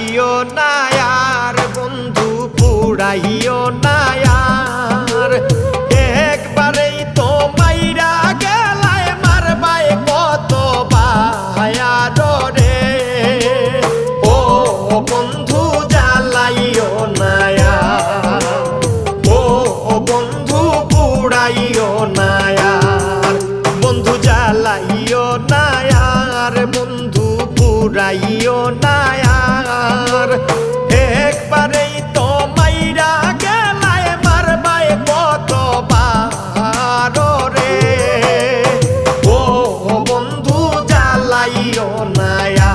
জ্বালাইও না আর বন্ধু পুড়াইও না আর একবারেই তো মাইরা গেলায় মারবাই কত বায়ার রে ও বন্ধু জ্বালাইও না ও বন্ধু পুড়াইও না আর বন্ধু জ্বালাইও না আর বন্ধু পুড়াইও না আর একবারেই তো মাইরা গেলায় মারবাই কত বার রে ও বন্ধু জ্বালাইও না।